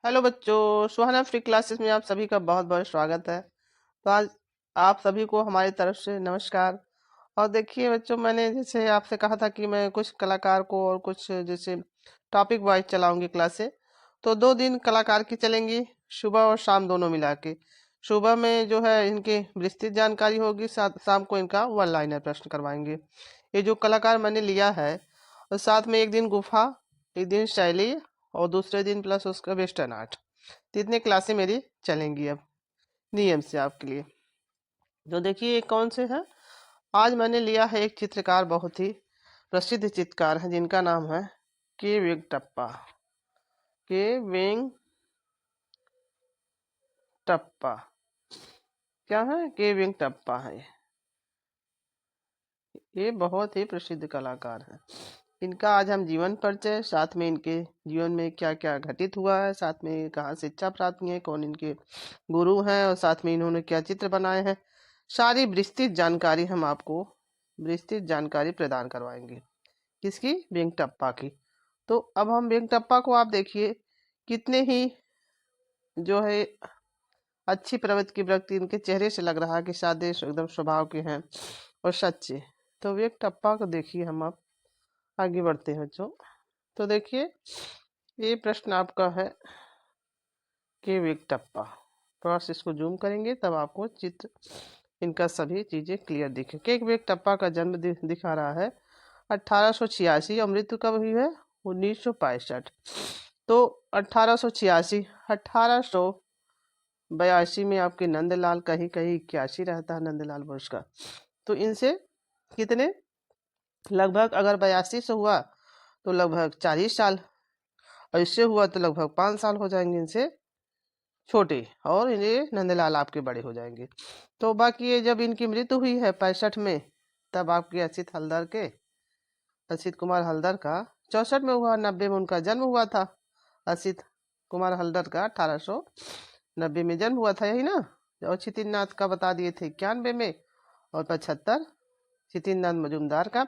Hello बच्चों, सुहाना free classes में आप सभी का बहुत बहुत स्वागत है। तो आज आप सभी को हमारी तरफ से नमस्कार। और देखिए बच्चों, मैंने जैसे आपसे कहा था कि मैं कुछ कलाकार को और कुछ जैसे टॉपिक वाइज चलाऊंगी क्लासे। तो 2 दिन कलाकार की चलेंगी, सुबह और शाम दोनों मिला के। सुबह में जो है इनकी विस्तृत जानकारी होगी, साथ शाम को इनका वन लाइनर प्रश्न करवाएंगे। ये जो कलाकार मैंने लिया है, और साथ में एक दिन गुफा, एक दिन शैली, और दूसरे दिन प्लस उसका वेस्टर्न आर्ट। तो इतने क्लासें मेरी चलेंगी अब नियम से आपके लिए। तो देखिए ये कौन से हैं। आज मैंने लिया है एक चित्रकार, बहुत ही प्रसिद्ध चित्रकार है जिनका नाम है के वेंकटप्पा। के वेंकटप्पा क्या है? के वेंकटप्पा है। ये बहुत ही प्रसिद्ध कलाकार है। इनका आज हम जीवन परिचय, साथ में इनके जीवन में क्या क्या घटित हुआ है, साथ में कहाँ शिक्षा प्राप्त की है, कौन इनके गुरु हैं, और साथ में इन्होंने क्या चित्र बनाए हैं, सारी विस्तृत जानकारी हम आपको विस्तृत जानकारी प्रदान करवाएंगे। किसकी? वेंकटप्पा की। तो अब हम वेंकटप्पा को, आप देखिए कितने ही जो है अच्छी प्रवृत्ति की व्यक्ति, इनके चेहरे से लग रहा है कि सादे एकदम स्वभाव के हैं और सच्चे। तो वेंकटप्पा को देखिए, हम आप आगे बढ़ते हैं बच्चों। तो देखिए ये प्रश्न आपका है कि वेंकटप्पा, थोड़ा सा इसको जूम करेंगे तब आपको चित्र इनका सभी चीजें क्लियर दिखे। केक वेंकटप्पा का जन्म दिखा रहा है 1886 और मृत्यु कब हुई है? 1965। तो 1886 1882 में आपके नंदलाल, कहीं कहीं 81 रहता है नंदलाल बोस का। तो इनसे कितने, लगभग अगर 82 से हुआ तो लगभग 40 साल, और इससे हुआ तो लगभग 5 साल हो जाएंगे इनसे छोटे, और ये नंदलाल आपके बड़े हो जाएंगे। तो बाकी ये जब इनकी मृत्यु हुई है 65 में, तब आपके असित कुमार हलदर का 64 में हुआ, 90 में उनका जन्म हुआ था। असित कुमार हलदर का 1890 में जन्म हुआ था, यही ना। और छितिननाथ का बता दिए थे 91 में, और 75 छितिननाथ मजूमदार का।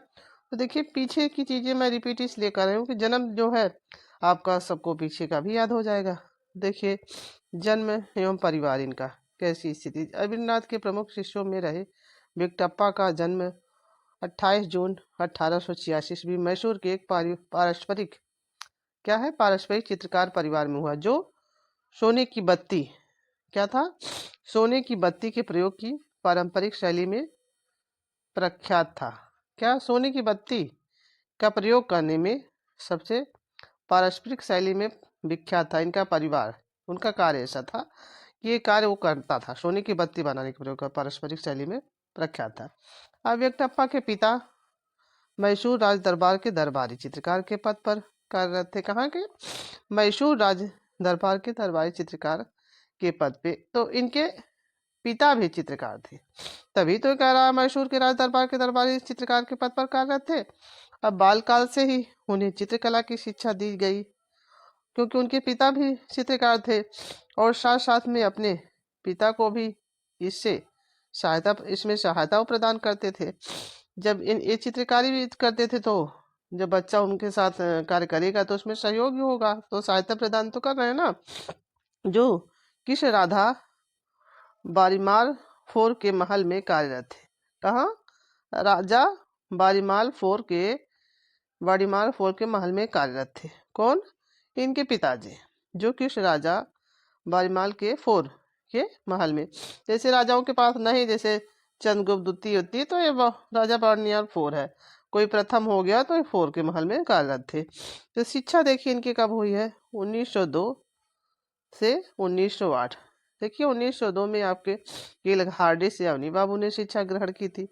तो देखिए पीछे की चीजें मैं रिपीट इसलिए कर रही हूँ कि जन्म जो है आपका सबको पीछे का भी याद हो जाएगा। देखिए जन्म एवं परिवार इनका कैसी स्थिति। रविन्द्रनाथ के प्रमुख शिष्यों में रहे वेंकटप्पा का जन्म 28 जून 1886 ईस्वी मैसूर के एक पारस्परिक क्या है पारस्परिक चित्रकार परिवार में हुआ, जो सोने की बत्ती क्या था, सोने की बत्ती के प्रयोग की पारंपरिक शैली में प्रख्यात था। क्या? सोने की बत्ती का प्रयोग करने में सबसे पारस्परिक शैली में विख्यात था इनका परिवार। उनका कार्य ऐसा था कि ये कार्य वो करता था, सोने की बत्ती बनाने के प्रयोग का पारस्परिक शैली में प्रख्यात था। अब वेंकटप्पा के पिता मैसूर राज दरबार के दरबारी चित्रकार के पद पर कार्यरत थे। कहाँ के? मैसूर राज दरबार के दरबारी चित्रकार के पद पे। तो इनके पिता भी चित्रकार थे, तभी तो कह रहा है मैसूर के राज दरबार के दरबारी चित्रकार के पद पर कार्यरत थे। अब बालकाल से ही उन्हें चित्रकला की शिक्षा दी गई, क्योंकि उनके पिता भी चित्रकार थे, और साथ साथ में अपने पिता को भी इसमें सहायता प्रदान करते थे। जब ये चित्रकारी भी करते थे, तो जब बच्चा उनके साथ कार्य करेगा तो उसमें सहयोग भी होगा, तो सहायता प्रदान तो कर रहे हैं ना। जो किस राधा बारीमाल फोर के महल में कार्यरत थे। कहाँ? राजा बारीमाल फोर के महल में कार्यरत थे। कौन? इनके पिताजी, जो किस राजा बारीमाल के फोर के महल में। जैसे राजाओं के पास नहीं, जैसे चंद्रगुप्त द्वितीय होती है तो ये राजा बारीमाल फोर है, कोई प्रथम हो गया तो ये फोर के महल में कार्यरत थे। तो शिक्षा देखिए इनकी कब हुई है? 1902 से 1908। देखिए 1902 में आपके गिल हार्डी से अवनी बाबू ने शिक्षा ग्रहण की थी,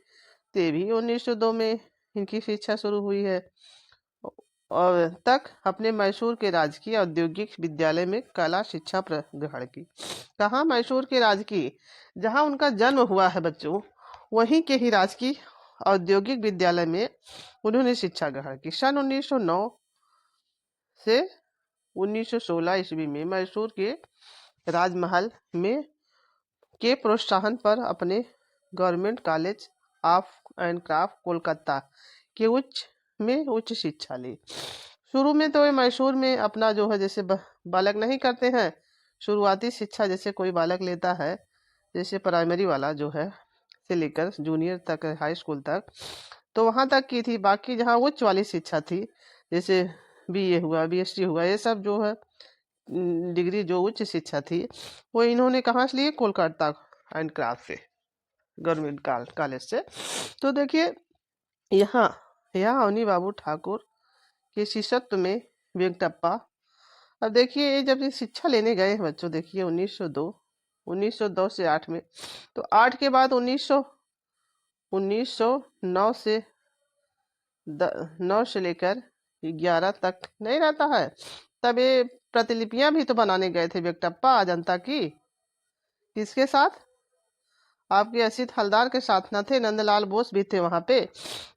ते भी 1902 में इनकी शिक्षा शुरू हुई है, और तक अपने मैसूर के राजकीय औद्योगिक विद्यालय में कला शिक्षा ग्रहण की। कहाँ? मैसूर के राजकीय, जहाँ उनका जन्म हुआ है बच्चों, वहीं के ही राजकीय औद्योगिक विद्यालय में उन्होंने शिक्षा ग्रहण की। सन 1909 से 1916 ईस्वी में मैसूर के राजमहल में के प्रोत्साहन पर अपने government college of and craft Kolkata के उच्च शिक्षा ली। शुरू में तो ये मैसूर में अपना जो है जैसे बालक नहीं करते हैं, शुरुआती शिक्षा जैसे कोई बालक लेता है, जैसे प्राइमरी वाला जो है से लेकर जूनियर तक, हाई स्कूल तक, तो वहाँ तक की थी। बाकी जहाँ उच्च वाली शिक्षा थी, जैसे बीए हुआ, बीएससी हुआ, ये सब जो है डिग्री जो उच्च शिक्षा थी, वो इन्होंने कहाँ से लिए? कोलकाता एंड क्राफ्ट से, गवर्नमेंट कॉलेज से। तो देखिए यहाँ यहाँ अवनी बाबू ठाकुर के शिष्यत्व में वेंकटप्पा। अब देखिए ये जब ये शिक्षा लेने गए हैं बच्चों, देखिए 1902 से 8 में, तो 8 के बाद 1909 से 9 से लेकर 11 तक नहीं रहता है, तब ये प्रतिलिपियां भी तो बनाने गए थे वेंकटप्पा अजंता की। किसके साथ? आपके असित हलदार के साथ न थे, नंदलाल बोस भी थे वहाँ पे।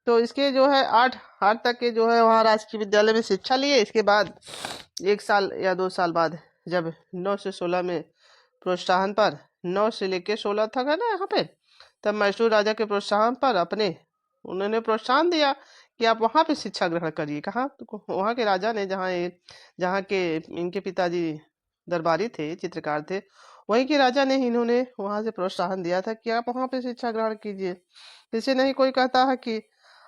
तो इसके जो है 8 तक के जो है वहाँ राजकीय विद्यालय में शिक्षा लिए। इसके बाद 1 साल या 2 साल बाद जब 9 से 16 में प्रोत्साहन पर, 9 से लेके 16 तक है ना यहाँ पे, तब मैसूर राजा के प्रोत्साहन पर उन्होंने प्रोत्साहन दिया कि आप वहाँ पे शिक्षा ग्रहण करिए। कहाँ? तो वहाँ के राजा ने, जहाँ के इनके पिताजी दरबारी थे, चित्रकार थे, वहीं के राजा ने इन्होंने वहाँ से प्रोत्साहन दिया था कि आप वहाँ पे शिक्षा ग्रहण कीजिए। इसे नहीं कोई कहता है कि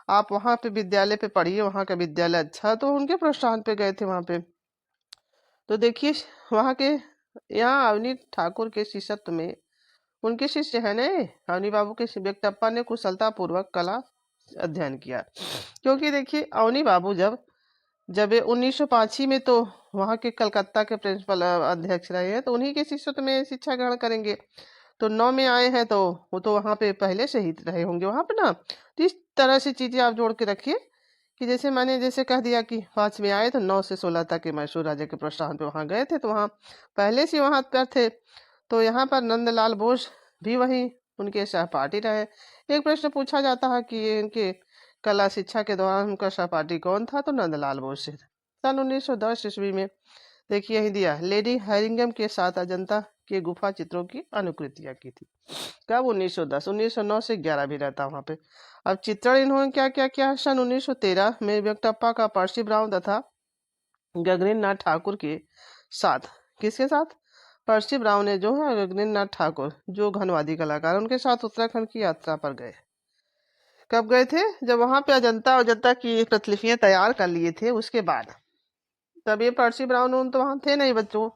आप वहाँ पे विद्यालय पे पढ़िए, वहाँ का विद्यालय अच्छा, तो उनके प्रोत्साहन पे गए थे वहाँ पे। तो देखिए वहाँ के, यहाँ अवनी ठाकुर के शिष्यत्व में उनके शिष्य है ने अवनी बाबू के वेंकटप्पा ने कुशलता पूर्वक कला अध्ययन किया। क्योंकि देखिए अवनी बाबू जब जब 1905 में तो वहाँ के कलकत्ता के प्रिंसिपल अध्यक्ष रहे हैं, तो उन्हीं के शिष्यत्व में शिक्षा ग्रहण करेंगे। तो 9 में आए हैं तो वो तो वहाँ पे पहले से ही रहे होंगे वहाँ पे ना। तो इस तरह से चीजें आप जोड़ के रखिए कि जैसे मैंने जैसे कह दिया कि 5 में आए तो 9 से 16 तक के मैसूर राजा के प्रोत्साहन पे वहाँ गए थे, तो वहाँ पहले से वहाँ पर थे। तो यहाँ पर नंदलाल बोस भी वहीं उनके सहपाठी रहे। एक प्रश्न पूछा जाता है कि ये इनके कला शिक्षा के दौरान उनका सहपाठी कौन था? तो नंदलाल बोस से। सन 1910 ईस्वी में देखिए यही दिया, लेडी हैरिंगम के साथ अजंता के गुफा चित्रों की अनुकृतियां की थी। कब? 1910। 1909 से 11 भी रहता वहाँ पे। अब चित्रण इन्होंने क्या क्या किया? सन 1913 में वेंकटप्पा का पर्सी ब्राउन तथा गगनेन्द्र नाथ ठाकुर के साथ। किसके साथ? पर्सी ब्राउन ने जो है गगनेन्द्र नाथ ठाकुर जो घनवादी कलाकार, उनके साथ उत्तराखंड की यात्रा पर गए। कब गए थे? जब वहां पे अजंता की प्रतिलिपियां तैयार कर लिए थे उसके बाद। तब ये पर्सी ब्राउन उन तो वहां थे नहीं बच्चों,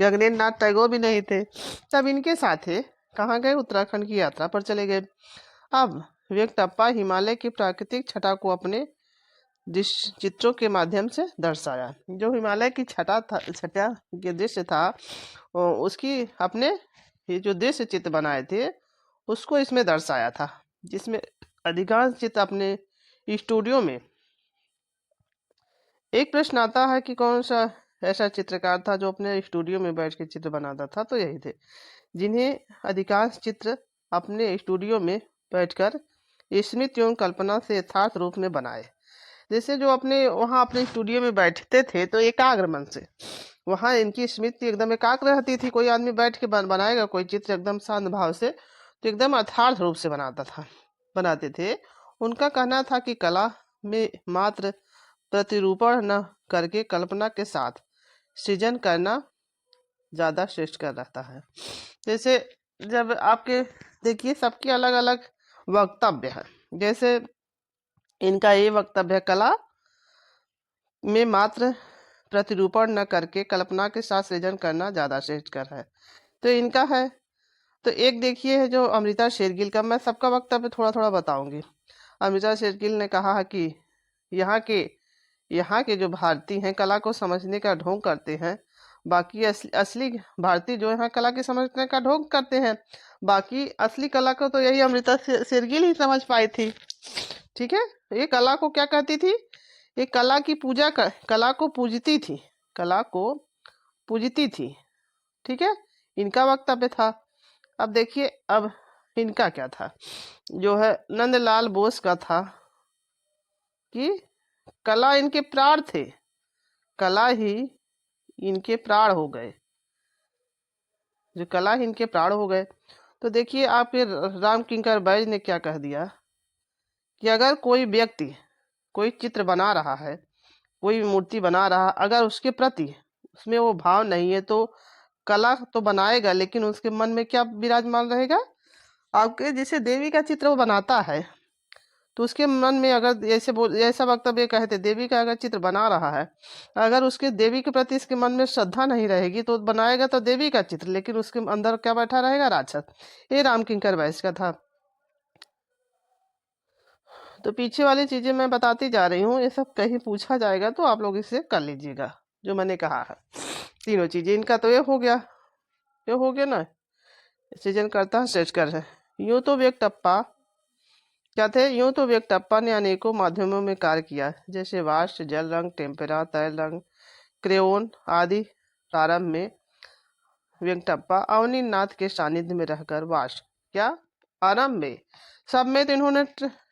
गगनेन्द्र नाथ टैगोर भी नहीं थे, तब इनके साथ थे। कहाँ गए? उत्तराखंड की यात्रा पर चले गए। अब वेंकटप्पा हिमालय की प्राकृतिक छटा को अपने चित्रों के माध्यम से दर्शाया। जो हिमालय की छटा के दृश्य था, उसकी अपने ये जो दृश्य चित्र बनाए थे उसको इसमें दर्शाया था, जिसमें अधिकांश चित्र अपने स्टूडियो में। एक प्रश्न आता है कि कौन सा ऐसा चित्रकार था जो अपने स्टूडियो में बैठ के चित्र बनाता था? तो यही थे, जिन्हें अधिकांश चित्र अपने स्टूडियो में बैठकर स्मृति एवं कल्पना से यथार्थ रूप में बनाए। जैसे जो अपने स्टूडियो में बैठते थे तो एकाग्र मन से, वहाँ इनकी स्मृति एकदम एकाग्र रहती थी। कोई आदमी बैठ के बनाएगा कोई चित्र एकदम शांत भाव से, तो एकदम यथार्थ रूप से बनाते थे। उनका कहना था कि कला में मात्र प्रतिरूपण न करके कल्पना के साथ सृजन करना ज्यादा श्रेष्ठ कर रहता है। जैसे जब आपके देखिए सबके अलग अलग वक्तव्य है। जैसे इनका ये वक्तव्य है, कला में मात्र प्रतिरूपण न करके कल्पना के साथ सृजन करना ज्यादा श्रेष्ठ कर है। तो इनका है। तो एक देखिए है जो अमृता शेरगिल का, मैं सबका वक्तव्य थोड़ा थोड़ा बताऊंगी। अमृता शेरगिल ने कहा है कि यहाँ के जो भारतीय हैं कला को समझने का ढोंग करते हैं, बाकी असली भारतीय जो यहाँ कला के समझने का ढोंग करते हैं, बाकी असली कला को तो यही अमृता शेरगिल ही समझ पाई थी। ठीक है, ये कला को क्या कहती थी? ये कला की कला को पूजती थी, कला को पूजती थी। ठीक है, इनका वक्तव्य था। अब देखिए अब इनका क्या था, जो है नंदलाल बोस का था कि कला इनके प्राण थे, कला ही इनके प्राण हो गए, जो कला ही इनके प्राण हो गए। तो देखिए आप ये राम किंकर बैज ने क्या कह दिया कि अगर कोई व्यक्ति कोई चित्र बना रहा है कोई मूर्ति बना रहा, अगर उसके प्रति उसमें वो भाव नहीं है तो कला तो बनाएगा, लेकिन उसके मन में क्या विराजमान रहेगा? आपके जैसे देवी का चित्र वो बनाता है तो उसके मन में अगर ऐसा वक्तव्य कहते, देवी का अगर चित्र बना रहा है, अगर उसके देवी के प्रति इसके मन में श्रद्धा नहीं रहेगी तो बनाएगा तो देवी का चित्र, लेकिन उसके अंदर क्या बैठा रहेगा? राक्षस। ये राम किंकर वैश्य का था। तो पीछे वाली चीजें मैं बताती जा रही हूँ, ये सब कहीं पूछा जाएगा तो आप लोग इसे कर लीजिएगा जो मैंने कहा है। तीनों चीजें इनका तो ये हो गया ना, सृजन करता श्रेष्ठ कर है। यूं तो व्यक्टप्पा क्या थे? यूं तो व्यक्टप्पा ने अनेकों माध्यमों में कार्य किया, जैसे वाष्प, जल रंग, टेम्पेरा, तैल रंग, क्रेयोन आदि। प्रारंभ में व्यक्टप्पा अवनी नाथ के सानिध्य में रहकर वाष्प क्या आरंभ में सब में तो इन्होंने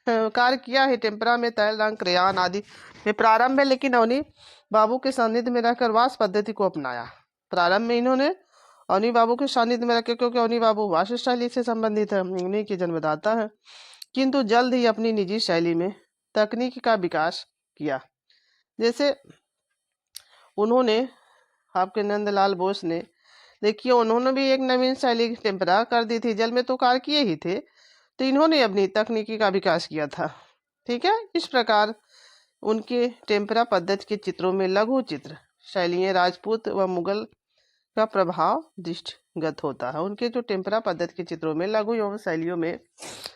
कार्य किया है, टेम्परा में, तैल रंग, क्रेयान आदि में प्रारंभ है, लेकिन अवनी बाबू के सानिध्य में रहकर वाष्प पद्धति को अपनाया। प्रारंभ में इन्होंने अवनी बाबू के सानिध्य में रखे, क्योंकि अवनी बाबू वाष्प शैली से संबंधित है, उन्हीं के जन्मदाता है। किंतु जल्द ही अपनी निजी शैली में तकनीक का विकास किया। जैसे उन्होंने आपके नंदलाल बोस ने, देखिए उन्होंने भी एक नवीन शैली टेम्परा कर दी थी, जल में तो कार्य किए ही थे, तो इन्होंने अपनी तकनीकी का विकास किया था। ठीक है, इस प्रकार उनके टेम्परा पद्धति के चित्रों में लघु चित्र शैलियाँ राजपूत व मुगल का प्रभाव दृष्टिगत होता है। उनके जो टेम्परा पद्धति के चित्रों में लघु एवं शैलियों में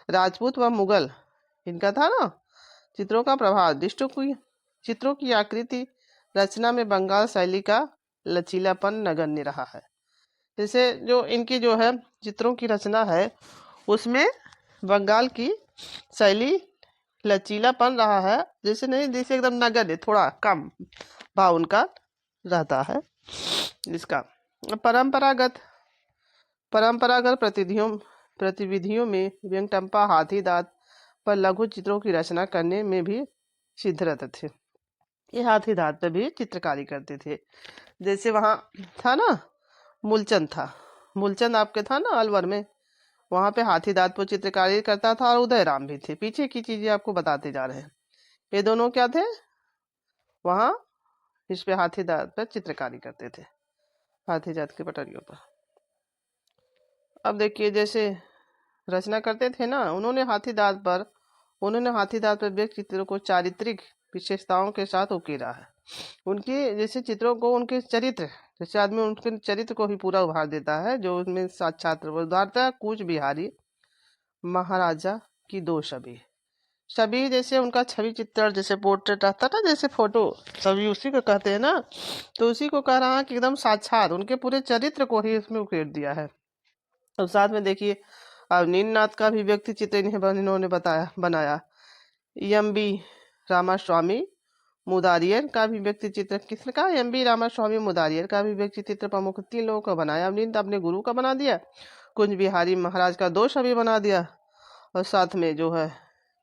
राजपूत व मुगल इनका था ना चित्रों का प्रभाव। चित्रों की आकृति रचना में बंगाल शैली का लचीलापन नगण्य रहा है। जैसे जो इनकी जो है चित्रों की रचना है उसमें बंगाल की शैली लचीलापन रहा है, जैसे नहीं, जैसे एकदम नगण्य, थोड़ा कम भाव उनका रहता है। इसका परंपरागत प्रतिविधियों में व्यंगटप्पा हाथी दांत पर लघु चित्रों की रचना करने में भी सिद्ध रहते थे। ये हाथी दांत पर भी चित्रकारी करते थे। जैसे वहाँ था ना मूलचंद आपके था ना अलवर में, वहाँ पे हाथी दांत पर चित्रकारी करता था, और उदय राम भी थे। पीछे की चीजें आपको बताते जा रहे हैं। ये दोनों क्या थे? वहाँ इस पे हाथी दांत पर चित्रकारी करते थे, हाथी दांत की पटरियों पर। अब देखिए जैसे रचना करते थे ना, उन्होंने हाथी दांत पर व्यक्ति चित्रों को चारित्रिक विशेषताओं के साथ उकेरा है। उनके जैसे चित्रों को उनके चरित्र, जैसे आदमी उनके चरित्र को ही पूरा उभार देता है, जो उनमें साक्षात उदारता। कूच बिहारी महाराजा की दो छवि जैसे उनका छवि चित्र, जैसे पोर्ट्रेट रहता था, जैसे फोटो छवि, उसी को कहते हैं ना। तो उसी को कह रहा है कि एकदम साक्षात उनके पूरे चरित्र को ही उसमें उकेर दिया है। और साथ में देखिए अब नीलनाथ का भी व्यक्ति चित्र इन्होंने बनाया। एम.बी. रामास्वामी मुदारियर का भी व्यक्ति चित्र, किसने कहा? एम.बी. रामास्वामी मुदारियर का भी व्यक्ति चित्र प्रमुख 3 लोगों का बनाया। नील अपने गुरु का बना दिया, कुंज बिहारी महाराज का 2 छवि बना दिया, और साथ में जो है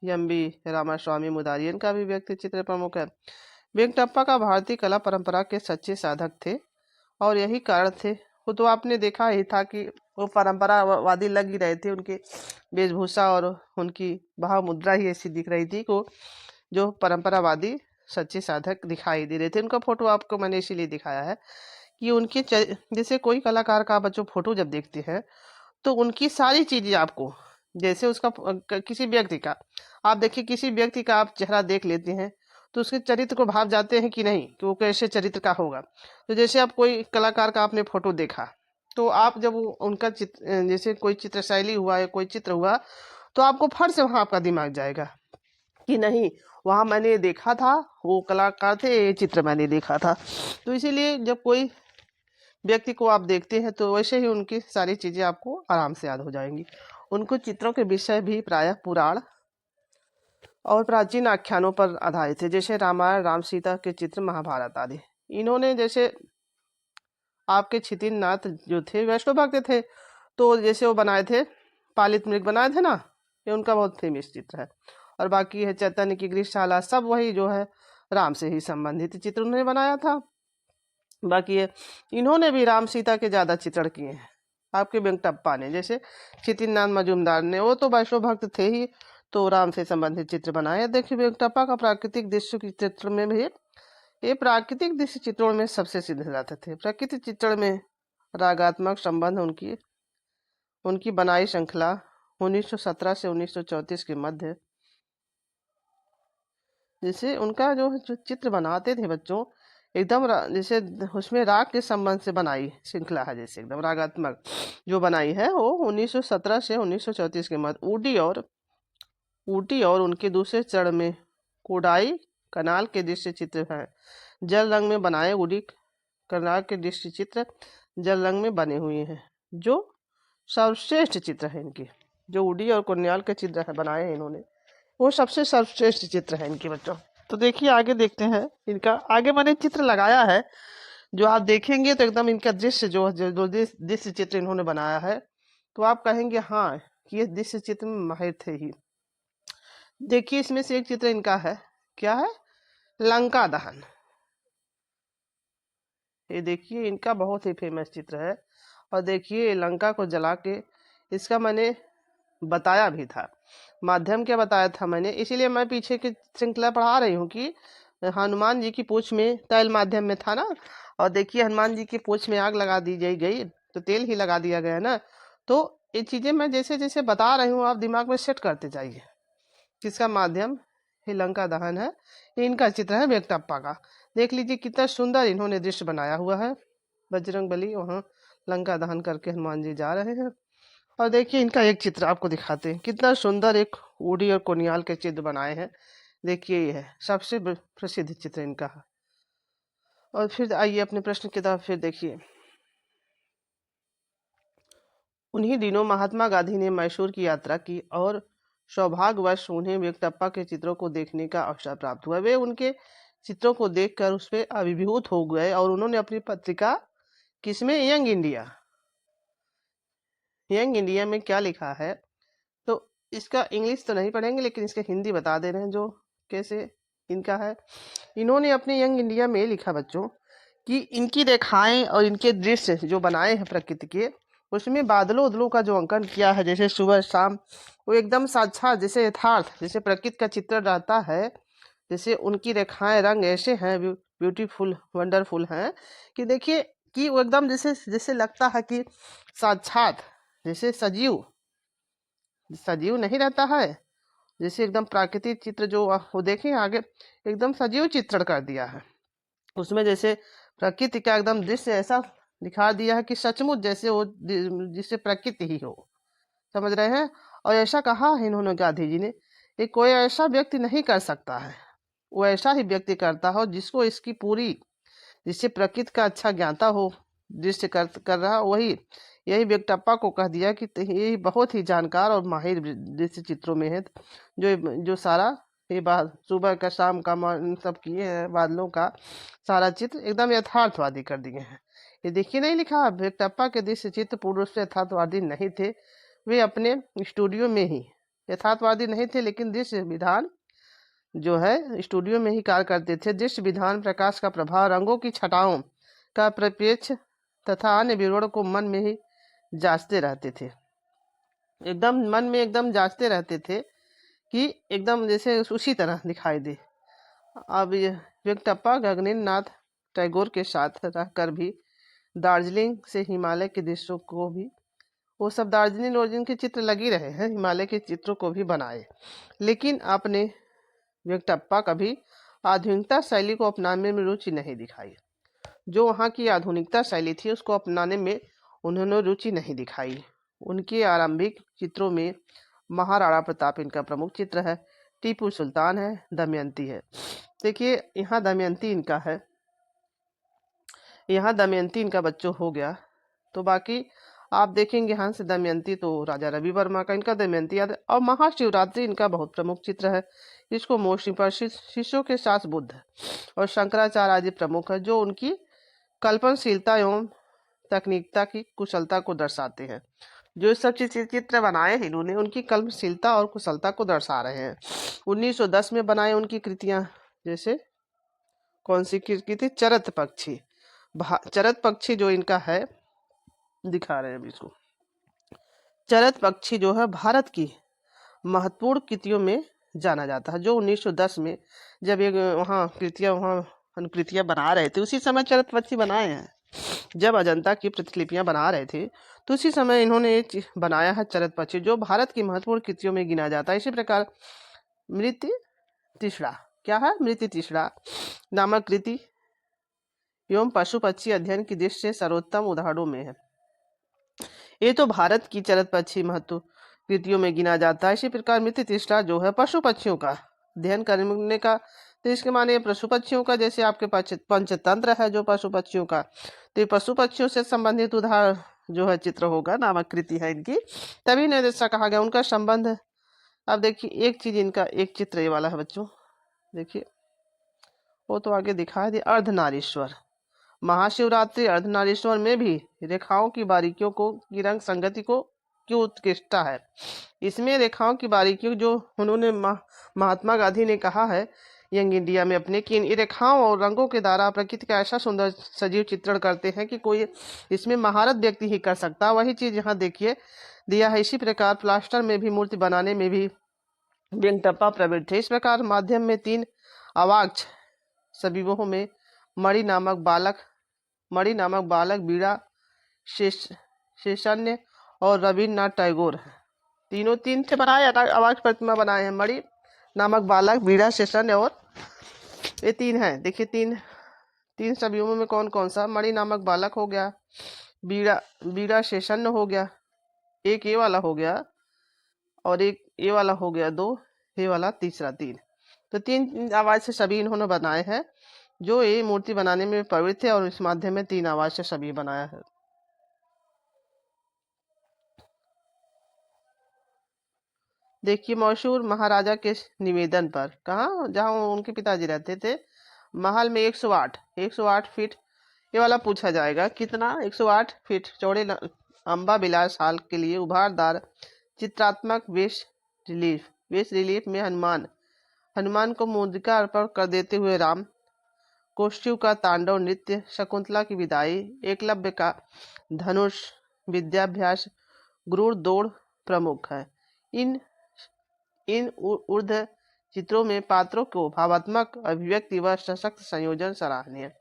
एम.बी. रामास्वामी मुदारियन का भी व्यक्ति चित्र प्रमुख है। वेंकटप्पा का भारतीय कला परंपरा के सच्चे साधक थे, और यही कारण थे। वो तो आपने देखा ही था कि वो परंपरावादी लग ही रहे थे, उनके वेशभूषा और उनकी भाव मुद्रा ही ऐसी दिख रही थी को जो परंपरावादी सच्चे साधक दिखाई दे रहे थे। उनका फोटो आपको मैंने इसीलिए दिखाया है कि उनके जैसे कोई कलाकार का बच्चों फोटो जब देखते हैं तो उनकी सारी चीजें आपको, जैसे उसका किसी व्यक्ति का आप देखिए, किसी व्यक्ति का आप चेहरा देख लेते हैं तो उसके चरित्र को भाव जाते हैं कि नहीं, कि वो कैसे चरित्र का होगा। तो जैसे आप कोई कलाकार का आपने फोटो देखा, तो आप जब उनका चित्र, जैसे कोई चित्र शैली हुआ या कोई चित्र हुआ, तो आपको फट से वहाँ आपका दिमाग जाएगा कि नहीं, वहाँ मैंने देखा था, वो कलाकार थे, ये चित्र मैंने देखा था। तो इसीलिए जब कोई व्यक्ति को आप देखते हैं तो वैसे ही उनकी सारी चीजें आपको आराम से याद हो जाएंगी। उनको चित्रों के विषय भी प्रायः पुराण और प्राचीन आख्यानों पर आधारित थे, जैसे रामायण, राम सीता के चित्र, महाभारत आदि। इन्होंने जैसे आपके क्षितिन नाथ जो थे वैष्णव भक्त थे, तो जैसे वो बनाए थे पालित मृग बनाए थे ना, ये उनका बहुत फेमस चित्र है। और बाकी है चैतन्य की गृहशाला, सब वही जो है राम से ही संबंधित चित्र उन्होंने बनाया था। बाकी है इन्होंने भी राम सीता के ज्यादा चित्रण किए हैं। आपके वेंकटप्पा ने, जैसे क्षितिनाथ मजूमदार ने, वो तो वैष्णव भक्त थे ही, तो राम से संबंधित चित्र बनाए। देखिए वेंकटप्पा का प्राकृतिक दृश्य के चित्र में भी ये प्राकृतिक दृश्य चित्रों में सबसे सीधे जाते थे। प्राकृतिक चित्रण में रागात्मक संबंध उनकी उनकी बनाई श्रृंखला 1917 से 1934 के मध्य, जैसे उनका जो चित्र बनाते थे बच्चों, एकदम जैसे उसमें राग के संबंध से बनाई श्रृंखला है, जैसे एकदम रागात्मक जो बनाई है वो 1917 से 1934 के मध्य। ऊटी और उनके दूसरे चरण में कोडाई कनाल के दृश्य चित्र हैं। जल रंग में बनाए ऊटी कनाल के दृश्य चित्र जल रंग में बने हुए हैं, जो सर्वश्रेष्ठ चित्र है इनके। जो ऊटी और कोन्याल के चित्र है बनाए हैं इन्होंने, वो सबसे सर्वश्रेष्ठ चित्र है इनके बच्चों। तो देखिए आगे देखते हैं इनका, आगे मैंने चित्र लगाया है जो आप देखेंगे तो एकदम इनका दृश्य जो दृश्य चित्र इन्होंने बनाया है तो आप कहेंगे हाँ कि ये दृश्य चित्र में माहिर थे ही। देखिए इसमें से एक चित्र इनका है, क्या है, लंका दहन। ये देखिए इनका बहुत ही फेमस चित्र है। और देखिए लंका को जला के, इसका मैंने बताया भी था, माध्यम क्या बताया था मैंने, इसीलिए मैं पीछे की श्रृंखला पढ़ा रही हूँ कि हनुमान जी की पूंछ में तैल माध्यम में था ना। और देखिए हनुमान जी की पूंछ में आग लगा दी गई तो तेल ही लगा दिया गया ना। तो ये चीजें मैं जैसे जैसे बता रही हूँ आप दिमाग में सेट करते जाइए। किसका माध्यम, ये लंका दहन है, ये इनका चित्र है वेंकटप्पा का। देख लीजिए कितना सुंदर इन्होंने दृश्य बनाया हुआ है। बजरंग बली वहाँ लंका दहन करके हनुमान जी जा रहे हैं। और देखिए इनका एक चित्र आपको दिखाते हैं, कितना सुंदर एक ऊटी और कोनियाल के चित्र बनाए हैं। देखिए ये है सबसे प्रसिद्ध चित्र इनका है। और फिर आइए अपने प्रश्न की तरफ फिर देखिए। उन्हीं दिनों महात्मा गांधी ने मैसूर की यात्रा की और सौभाग्यवश उन्हें वेंकटप्पा के चित्रों को देखने का अवसर प्राप्त हुआ। वे उनके चित्रों को देखकर उस पर अभिभूत हो गए और उन्होंने अपनी पत्रिका, किसमें, यंग इंडिया में क्या लिखा है, तो इसका इंग्लिश तो नहीं पढ़ेंगे लेकिन इसका हिंदी बता दे रहे हैं जो कैसे इनका है। इन्होंने अपने यंग इंडिया में लिखा बच्चों कि इनकी रेखाएं और इनके दृश्य जो बनाए हैं प्रकृति के, उसमें बादलों उदलों का जो अंकन किया है जैसे सुबह शाम, वो एकदम साक्षात जैसे यथार्थ जैसे प्रकृति का चित्र रहता है। जैसे उनकी रेखाएं रंग ऐसे हैं ब्यूटीफुल वंडरफुल हैं कि देखिए कि वो एकदम जैसे जैसे लगता है कि साक्षात जैसे सजीव नहीं रहता है, जैसे एकदम प्राकृतिक चित्र जो वो देखें आगे एकदम सजीव चित्रण कर दिया है उसमें। जैसे प्रकृति का एकदम दृश्य ऐसा दिखा दिया है कि सचमुच जैसे वो जिससे प्रकृति ही हो, समझ रहे हैं। और ऐसा कहा है इन्होंने गांधी जी ने कि कोई ऐसा व्यक्ति नहीं कर सकता है, वो ऐसा ही व्यक्ति करता हो जिसको इसकी पूरी, जिससे प्रकृति का अच्छा ज्ञाता हो, दृश्य कर रहा वही। यही वेंकटप्पा को कह दिया कि यही बहुत ही जानकार और माहिर दृश्य चित्रों में है, जो सारा ये बात सुबह का शाम का सब किए हैं, बादलों का सारा चित्र एकदम यथार्थवादी कर दिए हैं। ये देखिए नहीं लिखा, वेंकटप्पा के दृश्य चित्र पूर्ण रूप से यथार्थवादी नहीं थे। वे अपने स्टूडियो में ही यथार्थवादी नहीं थे लेकिन दृश्य विधान जो है स्टूडियो में ही कार्य करते थे। दृश्य विधान, प्रकाश का प्रभाव, रंगों की छटाओं का प्रपेक्ष तथा अन्य विवरण को मन में ही जांचते रहते थे, एकदम मन में एकदम जांचते रहते थे कि एकदम जैसे उसी तरह दिखाई दे। अब वेंकटप्पा गगनेन्द्र नाथ टैगोर के साथ रहकर भी दार्जिलिंग से हिमालय के दृश्यों को भी, वो सब दार्जिलिंग के चित्र लगी रहे हैं, हिमालय के चित्रों को भी बनाए। लेकिन आपने वेंकटप्पा कभी आधुनिकता शैली को अपनाने में रुचि नहीं दिखाई। जो वहाँ की आधुनिकता शैली थी उसको अपनाने में उन्होंने रुचि नहीं दिखाई। उनके आरंभिक चित्रों में महाराणा प्रताप इनका प्रमुख चित्र है, टीपू सुल्तान है, दमयंती है। देखिए यहाँ दमयंती इनका है, यहाँ दमयंती इनका बच्चों हो गया। तो बाकी आप देखेंगे यहाँ से दमयंती तो राजा रवि वर्मा का इनका दमयंती याद है। और महाशिवरात्रि इनका बहुत प्रमुख चित्र है, इसको मोस्टली पर शिष्यों के साथ बुद्ध और शंकराचार्य आदि प्रमुख है, जो उनकी कल्पनशीलता एवं तकनीकता की कुशलता को दर्शाते हैं। जो सब चित्र बनाए हैं इन्होंने उनकी कल्पनशीलता और कुशलता को दर्शा रहे हैं। 1910 में बनाए उनकी कृतियां, जैसे कौन सी कृति थी, चरत पक्षी। चरत पक्षी जो इनका है दिखा रहे हैं अभी इसको। चरत पक्षी जो है भारत की महत्वपूर्ण कृतियों में जाना जाता है, जो 1910 में जब एक वहाँ कृतियाँ वहाँ अनुकृतियां बना रहे थे उसी समय चरकपक्षी बनाए हैं। जब अजंता की प्रतिलिपियां बना रहे थे तो उसी समय इन्होंने एक बनाया है चरकपक्षी, जो भारत की महत्वपूर्ण कृतियों में गिना जाता है। इसी प्रकार मृत्यु तीसरा, क्या है, मृत्यु तीसरा नामक कृति एवं पशु पक्षी अध्ययन की दृष्टि से सर्वोत्तम उदाहरणों में है। ये तो भारत की चरकपक्षी महत्व कृतियों में गिना जाता है। इसी प्रकार मृत्यु तीसरा जो है पशु पक्षियों का अध्ययन करने का, तो इसके माने पशु पक्षियों का, जैसे आपके पास पंचतंत्र है जो पशु पक्षियों का, तो ये पशु पक्षियों से संबंधित उदाहरण जो है चित्र होगा, नामक कृति है इनकी, तभी ने ऐसा कहा गया उनका संबंध। अब देखिए एक चीज, इनका एक चित्र ये वाला है बच्चों, देखिए वो तो आगे दिखाया दिया। अर्धनारीश्वर, महाशिवरात्रि अर्धनारीश्वर में भी रेखाओं की बारीकियों को की रंग संगति को की उत्कृष्टता है। इसमें रेखाओं की बारीकियों जो उन्होंने महात्मा गांधी ने कहा है यंग इंडिया में अपने, कि इन रेखाओं और रंगों के द्वारा प्रकृति का ऐसा सुंदर सजीव चित्रण करते हैं कि कोई इसमें महारत व्यक्ति ही कर सकता। वही चीज यहाँ देखिए दिया है। इसी प्रकार प्लास्टर में भी मूर्ति बनाने में भी व्यंगटप्पा प्रवृत्त थे। इस प्रकार माध्यम में 3 अवाक्ष सजीवों में मणि नामक बालक, बीड़ा, शेषन्य और रविन्द्रनाथ टैगोर तीनों 3 से बनाए अवाक्ष प्रतिमा बनाए हैं। मणि नामक बालक, बीड़ा, शेषन्य और ये 3 हैं। देखिए 3 सजीवों में कौन कौन सा, मणि नामक बालक हो गया, बीड़ा शेषन्य हो गया, एक ये वाला हो गया और एक ये वाला हो गया, 2 ये वाला, तीसरा 3। तो 3 आवाज से सभी इन्होंने बनाए हैं। जो ये मूर्ति बनाने में प्रवृत्त है और इस माध्यम में 3 आवाज से सभी बनाया है। देखिए मशहूर महाराजा के निवेदन पर, कहाँ, जहाँ उनके पिताजी रहते थे, महल में 108 फीट ये वाला पूछा जाएगा, कितना, 108 फीट चौड़े अंबा विलास हाल के लिए उभारदार चित्रात्मक वेश रिलीफ में हनुमान को मुद्रिका अर्पण कर देते हुए राम, कोष्ठिव का तांडव नृत्य, शकुंतला की विदाई, एकलव्य का धनुष विद्याभ्यास, गुरूर दौड़ प्रमुख है। इन ऊर्ध चित्रों में पात्रों को भावात्मक अभिव्यक्ति व सशक्त संयोजन सराहनीय।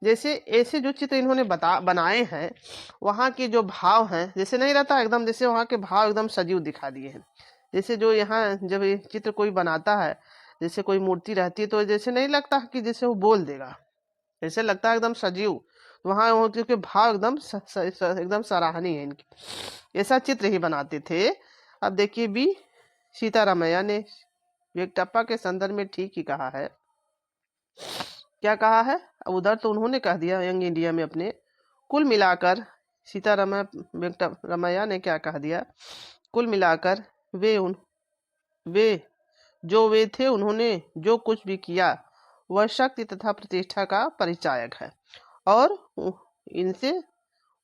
जैसे ऐसे जो चित्र इन्होंने बनाए हैं, वहाँ के जो भाव हैं, जैसे नहीं रहता एकदम, जैसे वहाँ के भाव एकदम सजीव दिखा दिए हैं। जैसे जो यहाँ जब ये चित्र कोई बनाता है, जैसे कोई मूर्ति रहती है, तो जैसे नहीं लगता कि जैसे वो बोल देगा, ऐसे लगता है एकदम सजीव। वहाँ के भाव एकदम एकदम सराहनीय है इनकी, ऐसा चित्र ही बनाते थे। अब देखिए बी सीतारामैया ने व्यंगटप्पा के संदर्भ में ठीक ही कहा है। क्या कहा है, अब उधर तो उन्होंने कह दिया यंग इंडिया में अपने, कुल मिलाकर व्यंगटरामैया ने क्या कह दिया, कुल मिलाकर वे थे, उन्होंने जो कुछ भी किया वह शक्ति तथा प्रतिष्ठा का परिचायक है और इनसे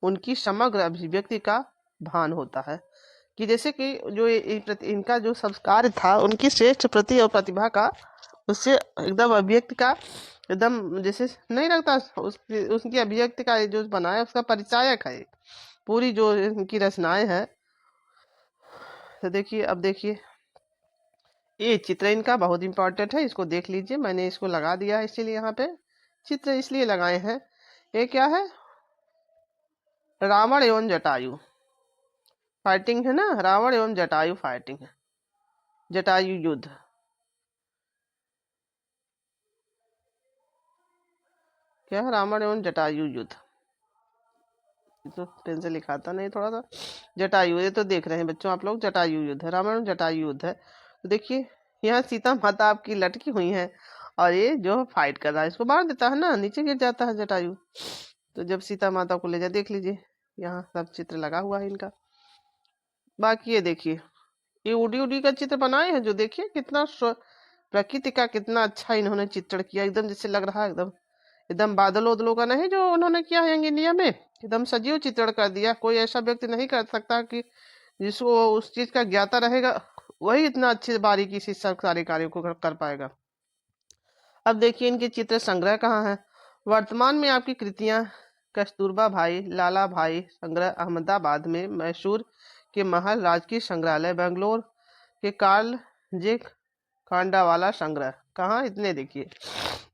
उनकी समग्र अभिव्यक्ति का भान होता है। कि जैसे कि जो इनका जो संस्कार था, उनकी श्रेष्ठ प्रति और प्रतिभा का, उससे एकदम अभिव्यक्ति का एकदम जैसे नहीं लगता, उसकी अभिव्यक्ति का जो बनाया उसका परिचायक है पूरी जो इनकी रचनाएं हैं। तो देखिए अब देखिए ये चित्र इनका बहुत इंपॉर्टेंट है, इसको देख लीजिए, मैंने इसको लगा दिया है, इसीलिए यहाँ पे चित्र इसलिए लगाए हैं। ये क्या है, रावण एवं जटायु फाइटिंग है ना, रावण एवं जटायु फाइटिंग है, जटायु युद्ध। क्या है, रावण एवं जटायु युद्ध, तो पेन से लिखाता नहीं थोड़ा सा, जटायु, ये तो देख रहे हैं बच्चों आप लोग, जटायु युद्ध है, रावण एवं जटायु युद्ध है। तो देखिए यहाँ सीता माता आपकी लटकी हुई है और ये जो फाइट कर रहा है इसको मार देता है ना, नीचे गिर जाता है जटायु। तो जब सीता माता को ले जा, देख लीजिए यहाँ सब चित्र लगा हुआ है इनका। बाकी ये देखिए ये उड़ी का चित्र बनाए हैं, जो देखिए कितना प्रकृति का कितना अच्छा इन्होंने चित्रण किया, एकदम जैसे लग रहा है एकदम बादल उदलों का नहीं जो उन्होंने किया है यंग इंडिया में, एकदम सजीव चित्रण कर दिया। कोई ऐसा व्यक्ति नहीं कर सकता कि जिसको उस चीज का ज्ञाता रहेगा वही इतना अच्छे बारीकी से सारे कार्यों को कर पाएगा। अब देखिए इनके चित्र संग्रह कहाँ है। वर्तमान में आपकी कृतियां कस्तूरबा भाई लाला भाई संग्रह अहमदाबाद में, मैसूर के महल राजकीय संग्रहालय, बेंगलोर के कार्ल जे खांडावाला संग्रह, कहाँ, इतने देखिए।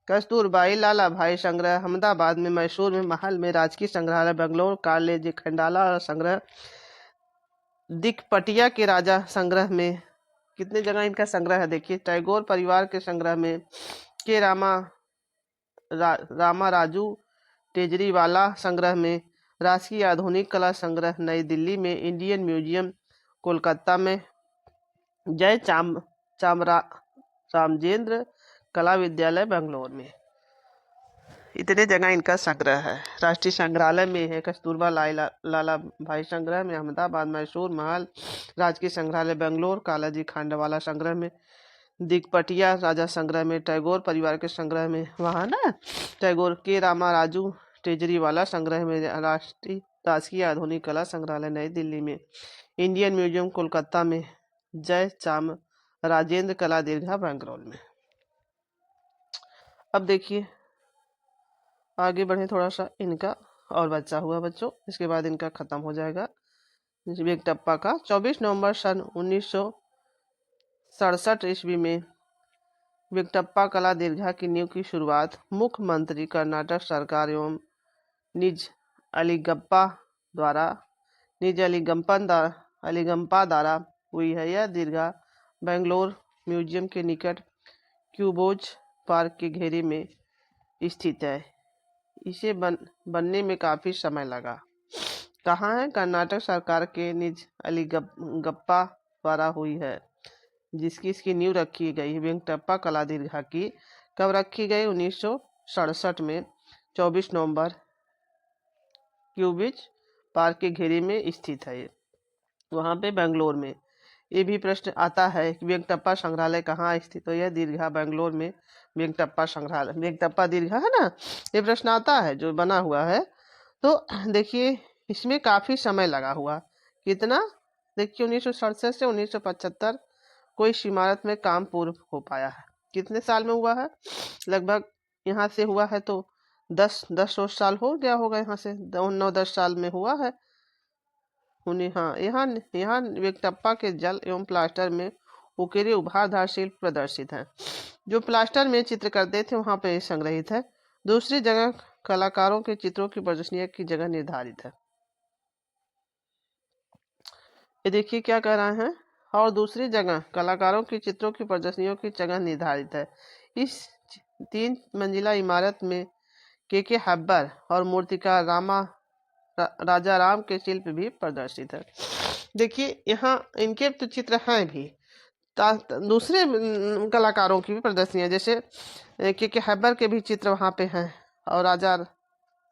कस्तूरबाई लाला भाई संग्रह अहमदाबाद में, मैसूर में महल में, राजकीय संग्रहालय बेंगलोर, कॉलेज खंडाला संग्रह, दिकपटिया के राजा संग्रह में। कितने जगह इनका संग्रह है देखिए, टैगोर परिवार के संग्रह में, के रामा राजू टेजरीवाला संग्रह में, राष्ट्रीय आधुनिक कला संग्रह नई दिल्ली में, इंडियन म्यूजियम कोलकाता में, जय रामजेंद्र कला विद्यालय बेंगलोर में। इतने जगह इनका संग्रह है। राष्ट्रीय संग्रहालय में है कस्तूरबा लाला भाई संग्रह में अहमदाबाद, मैसूर महल, राजकीय संग्रहालय बेंगलोर, कालाजी खांडवाला संग्रह में, दिगपटिया राजा संग्रह में, टैगोर परिवार के संग्रह में, वहाँ ना टैगोर के रामाराजू टेजरीवाला संग्रह में, राजकीय आधुनिक कला संग्रहालय नई दिल्ली में, इंडियन म्यूजियम कोलकाता में, जय राजेंद्र कला दीर्घा बेंगलोर में। अब देखिए आगे बढ़े थोड़ा सा, इनका और बचा हुआ बच्चों, इसके बाद इनका खत्म हो जाएगा वेंकटप्पा का। 24 नवंबर सन 1967 ईस्वी में वेंकटप्पा कला दीर्घा की नींव की शुरुआत मुख्यमंत्री कर्नाटक सरकार एवं निज अलिगंपा द्वारा हुई है। यह दीर्घा बेंगलोर म्यूजियम के निकट क्यूबोज पार्क के घेरे में स्थित है। इसे बनने में काफी समय लगा। कहाँ है? कर्नाटक सरकार के निज अलिगप्पा द्वारा हुई है, जिसकी इसकी नींव रखी गई। वेंकटप्पा कला दीर्घा की कब रखी गई? 1967 में 24 नवंबर क्यूबिज पार्क के घेरे में स्थित है, वहाँ पे बेंगलोर में। ये भी प्रश्न आता है कि वेंकटप्पा संग्रहालय कहाँ स्थित? तो यह दीर्घा बेंगलोर में वेंकटप्पा संग्रहालय, वेंकटप्पा दीर्घा है ना, ये प्रश्न आता है जो बना हुआ है। तो देखिए इसमें काफी समय लगा हुआ। कितना? देखिए 1967 से 1975 कोई इस इमारत में काम पूर्ण हो पाया है। कितने साल में हुआ है? लगभग यहाँ से हुआ है तो 10 साल हो गया होगा, यहाँ से 9-10 साल में हुआ है। हाँ, यहाँ वेंकटप्पा के जल एवं प्लास्टर में उकेरे उभारधार शिल्प प्रदर्शित हैं, जो प्लास्टर में चित्र करते थे वहाँ पे संग्रहित है। दूसरी जगह कलाकारों के चित्रों की प्रदर्शनी की जगह निर्धारित है। ये देखिए क्या कह रहे हैं, और दूसरी जगह कलाकारों के चित्रों की प्रदर्शनियों की जगह निर्धारित है। इस 3 मंजिला इमारत में के हब्बर और मूर्तिकार राजा राम के शिल्प भी प्रदर्शित है। देखिए यहाँ इनके तो चित्र हैं भी, दूसरे कलाकारों की भी प्रदर्शनियाँ, जैसे के हब्बर के भी चित्र वहाँ पे हैं, और राजा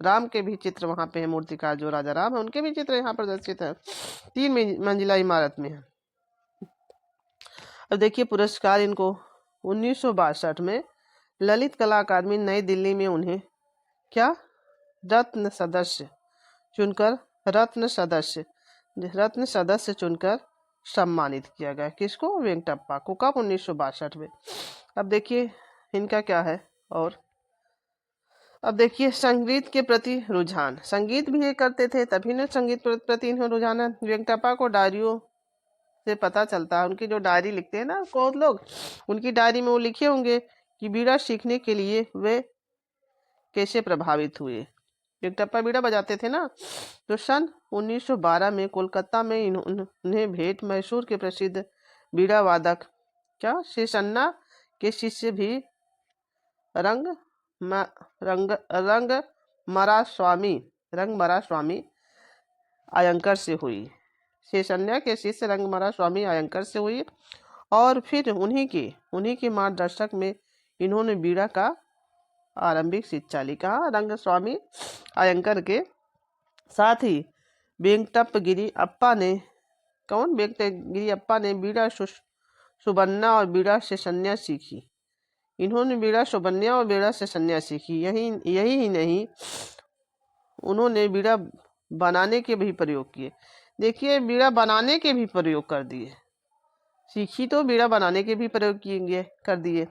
राम के भी चित्र वहाँ पे हैं। मूर्तिकार जो राजा राम है उनके भी चित्र यहाँ प्रदर्शित है। 3 मंजिला इमारत में है। अब देखिए पुरस्कार इनको 1962 में ललित कला अकादमी नई दिल्ली में उन्हें क्या रत्न सदस्य चुनकर सम्मानित किया गया। किसको? वेंकटप्पा को। कब? 1962 में। अब देखिए इनका क्या है। और अब देखिए संगीत के प्रति रुझान, संगीत भी ये करते थे, तभी ना संगीत प्रति इन्हें रुझान है। वेंकटप्पा को डायरियों से पता चलता है, उनकी जो डायरी लिखते हैं ना बहुत लोग, उनकी डायरी में वो लिखे होंगे कि बीड़ा सीखने के लिए वे कैसे प्रभावित हुए। वेंकटप्पा बीड़ा बजाते थे ना, तो सन 1912 में कोलकाता में उन्हें भेंट मैसूर के प्रसिद्ध बीड़ा वादक क्या शेषन्ना के शिष्य भी रंगमरा स्वामी अयंकर से हुई। शेषन्या के शिष्य रंगमरा स्वामी अयंकर से हुई, और फिर उन्हीं के मार्गदर्शक में इन्होंने बीड़ा का आरंभिक शिक्षा ली। कहाँ? रंग स्वामी अयंकर के साथ ही वेंकटगिरी अप्पा ने बीड़ा सुबन्ना और बीड़ा शेषन्या सीखी। इन्होंने बीड़ा सुबन्या और बीड़ा शेषन्या सीखी। यही ही नहीं, उन्होंने बीड़ा बनाने के भी प्रयोग किए। देखिए बीड़ा बनाने के भी प्रयोग कर दिए, सीखी तो बीड़ा बनाने के भी प्रयोग कर दिए।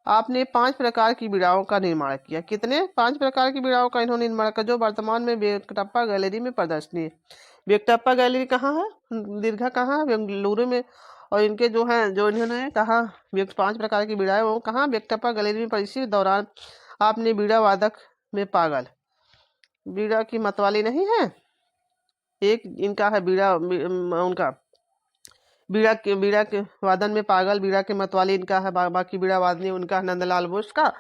आपने 5 प्रकार की बीड़ाओं का निर्माण किया। कितने? 5 प्रकार की बीड़ाओं का इन्होंने निर्माण किया, जो वर्तमान में वेंकटप्पा गैलरी में प्रदर्शनी है। वेंकटप्पा गैलरी कहाँ है? दीर्घा कहाँ है? बेंगलुरु में। और इनके जो है जो इन्होंने कहा 5 प्रकार की बीड़ा है, वो कहाँ व्यक्टप्पा गैलरी में, पर इसी दौरान आपने बीड़ा वादक में पागल, बीड़ा की मतवाली नहीं है, एक इनका है उनका बीड़ा के वादन में पागल, बीड़ा के मतवाली इनका है, बाकी बीड़ा वादनी उनका नंदलाल बोस का।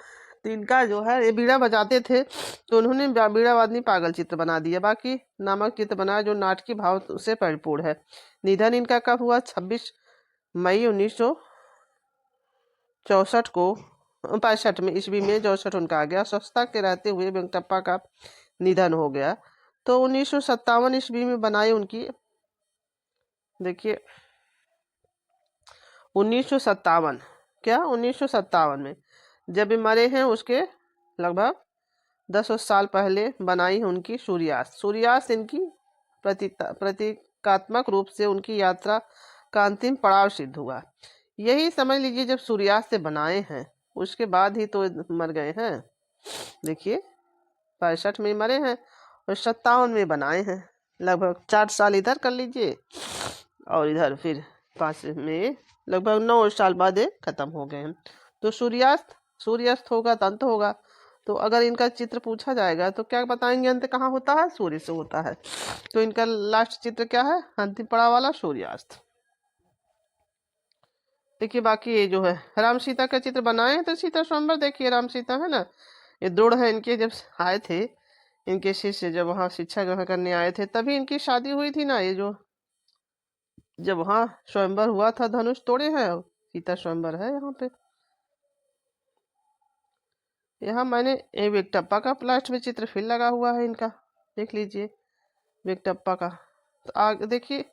तो इनका जो है ये बीड़ा बजाते थे तो उन्होंने बीड़ा वादनी पागल चित्र बना दिया, बाकी नामक चित्र बनाया जो नाटकीय भाव से परिपूर्ण है। निधन इनका कब हुआ? 26 मई 1964 को 65 में ईस्वी में 64 उनका आ गया। स्वच्छता के रहते हुए वेंकटप्पा का निधन हो गया। तो 1957 ईस्वी में बनाई उनकी, देखिए 1957, क्या 1957 में जब ये मरे हैं उसके लगभग 10 साल पहले बनाई है उनकी सूर्यास्त। सूर्यास्त इनकी प्रतीकात्मक रूप से उनकी यात्रा का अंतिम पड़ाव सिद्ध हुआ। यही समझ लीजिए जब सूर्यास्त से बनाए हैं उसके बाद ही तो मर गए हैं। देखिए 65 में मरे हैं और 57 में बनाए हैं, लगभग 4 साल इधर कर लीजिए और इधर फिर 5 में लगभग 9 साल बाद खत्म हो गए हैं। तो सूर्यास्त होगा तो अंत होगा। तो अगर इनका चित्र पूछा जाएगा तो क्या बताएंगे? अंत कहाँ होता है? सूर्य से होता है। तो इनका लास्ट चित्र क्या है? अंतिम पड़ाव वाला सूर्यास्त। देखिए बाकी ये जो है राम सीता का चित्र बनाए हैं तो सीता स्वयंवर, देखिए राम सीता है ना, ये दृढ़ है इनके, जब आए थे इनके शिष्य जब वहाँ शिक्षा ग्रहण करने आए थे तभी इनकी शादी हुई थी ना। ये जो जब वहाँ स्वयंवर हुआ था धनुष तोड़े हैं, सीता स्वयंवर है यहाँ पे। यहाँ मैंने ये वेंकटप्पा का लास्ट में चित्र फिर लगा हुआ है इनका, देख लीजिए वेंकटप्पा का। तो आगे देखिए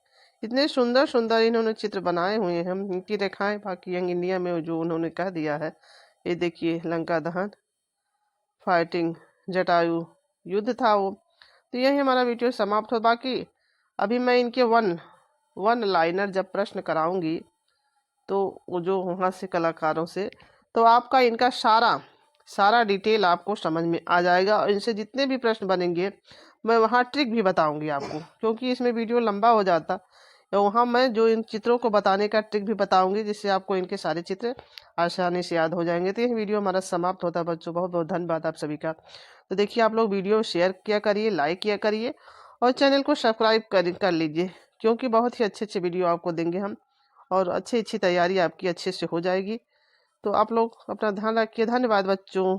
इतने सुंदर सुंदर इन्होंने चित्र बनाए हुए हैं। हम इनकी रेखाएं बाकी यंग इंडिया में जो उन्होंने कह दिया है, ये देखिए लंका दहन, फाइटिंग, जटायु युद्ध था वो। तो यही हमारा वीडियो समाप्त हो। बाकी अभी मैं इनके वन लाइनर जब प्रश्न कराऊंगी तो वो जो वहाँ से कलाकारों से, तो आपका इनका सारा डिटेल आपको समझ में आ जाएगा और इनसे जितने भी प्रश्न बनेंगे मैं वहाँ ट्रिक भी बताऊंगी आपको, क्योंकि इसमें वीडियो लंबा हो जाता तो वहाँ मैं जो इन चित्रों को बताने का ट्रिक भी बताऊंगी जिससे आपको इनके सारे चित्र आसानी से याद हो जाएंगे। तो यह वीडियो हमारा समाप्त होता है बच्चों। बहुत बहुत धन्यवाद आप सभी का। तो देखिए आप लोग वीडियो शेयर किया करिए, लाइक किया करिए और चैनल को सब्सक्राइब कर लीजिए, क्योंकि बहुत ही अच्छे अच्छे वीडियो आपको देंगे हम और अच्छी तैयारी आपकी अच्छे से हो जाएगी। तो आप लोग अपना ध्यान रखिए। धन्यवाद बच्चों।